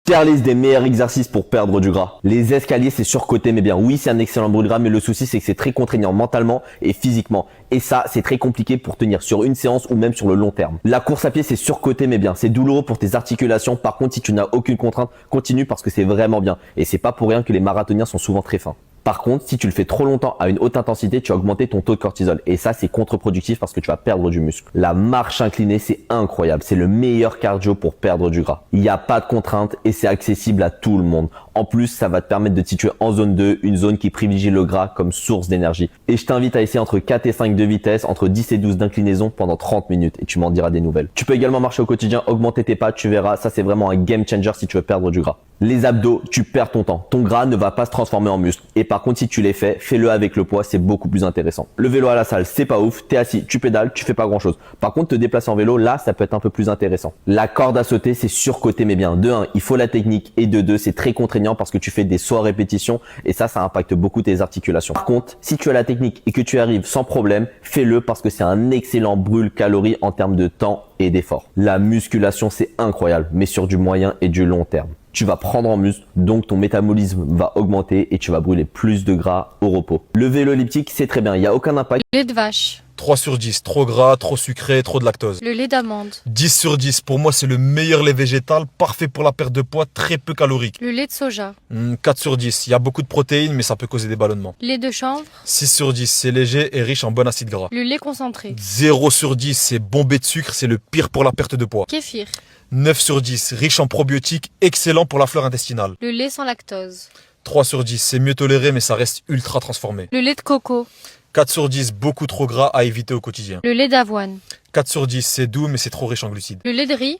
Tier list des meilleurs exercices pour perdre du gras. Les escaliers, c'est surcoté, mais bien oui, c'est un excellent brûle gras, mais le souci, c'est que c'est très contraignant mentalement et physiquement. Et ça, c'est très compliqué pour tenir sur une séance ou même sur le long terme. La course à pied, c'est surcoté, mais bien. C'est douloureux pour tes articulations. Par contre, si tu n'as aucune contrainte, continue parce que c'est vraiment bien. Et c'est pas pour rien que les marathoniens sont souvent très fins. Par contre, si tu le fais trop longtemps à une haute intensité, tu vas augmenter ton taux de cortisol. Et ça, c'est contre-productif parce que tu vas perdre du muscle. La marche inclinée, c'est incroyable. C'est le meilleur cardio pour perdre du gras. Il n'y a pas de contrainte et c'est accessible à tout le monde. En plus, ça va te permettre de te situer en zone 2, une zone qui privilégie le gras comme source d'énergie. Et je t'invite à essayer entre 4 et 5 de vitesse, entre 10 et 12 d'inclinaison pendant 30 minutes et tu m'en diras des nouvelles. Tu peux également marcher au quotidien, augmenter tes pas, tu verras, ça c'est vraiment un game changer si tu veux perdre du gras. Les abdos, tu perds ton temps. Ton gras ne va pas se transformer en muscle. Et par contre, si tu les fais, fais-le avec le poids, c'est beaucoup plus intéressant. Le vélo à la salle, c'est pas ouf. T'es assis, tu pédales, tu fais pas grand chose. Par contre, te déplacer en vélo, là, ça peut être un peu plus intéressant. La corde à sauter, c'est surcoté, mais bien. De 1, il faut la technique. Et de 2, c'est très contraignant parce que tu fais des sauts à répétition. Et ça impacte beaucoup tes articulations. Par contre, si tu as la technique et que tu arrives sans problème, fais-le parce que c'est un excellent brûle-calories en termes de temps et d'effort. La musculation, c'est incroyable, mais sur du moyen et du long terme. Tu vas prendre en muscle, donc ton métabolisme va augmenter et tu vas brûler plus de gras au repos. Le vélo elliptique, c'est très bien, il n'y a aucun impact. Le lait de vache. 3 sur 10, trop gras, trop sucré, trop de lactose. Le lait d'amande. 10 sur 10, pour moi c'est le meilleur lait végétal, parfait pour la perte de poids, très peu calorique. Le lait de soja. 4 sur 10, il y a beaucoup de protéines mais ça peut causer des ballonnements. Lait de chanvre. 6 sur 10, c'est léger et riche en bon acide gras. Le lait concentré. 0 sur 10, c'est bombé de sucre, c'est le pire pour la perte de poids. Kéfir. 9 sur 10, riche en probiotiques, excellent pour la flore intestinale. Le lait sans lactose. 3 sur 10, c'est mieux toléré mais ça reste ultra transformé. Le lait de coco. 4 sur 10, beaucoup trop gras à éviter au quotidien. Le lait d'avoine. 4 sur 10, c'est doux mais c'est trop riche en glucides. Le lait de riz.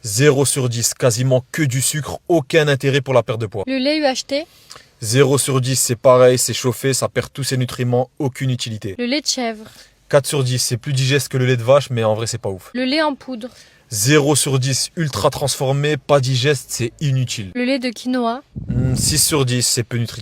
0 sur 10, quasiment que du sucre, aucun intérêt pour la perte de poids. Le lait UHT. 0 sur 10, c'est pareil, c'est chauffé, ça perd tous ses nutriments, aucune utilité. Le lait de chèvre. 4 sur 10, c'est plus digeste que le lait de vache, mais en vrai, c'est pas ouf. Le lait en poudre. 0 sur 10, ultra transformé, pas digeste, c'est inutile. Le lait de quinoa. 6 sur 10, c'est peu nutritif.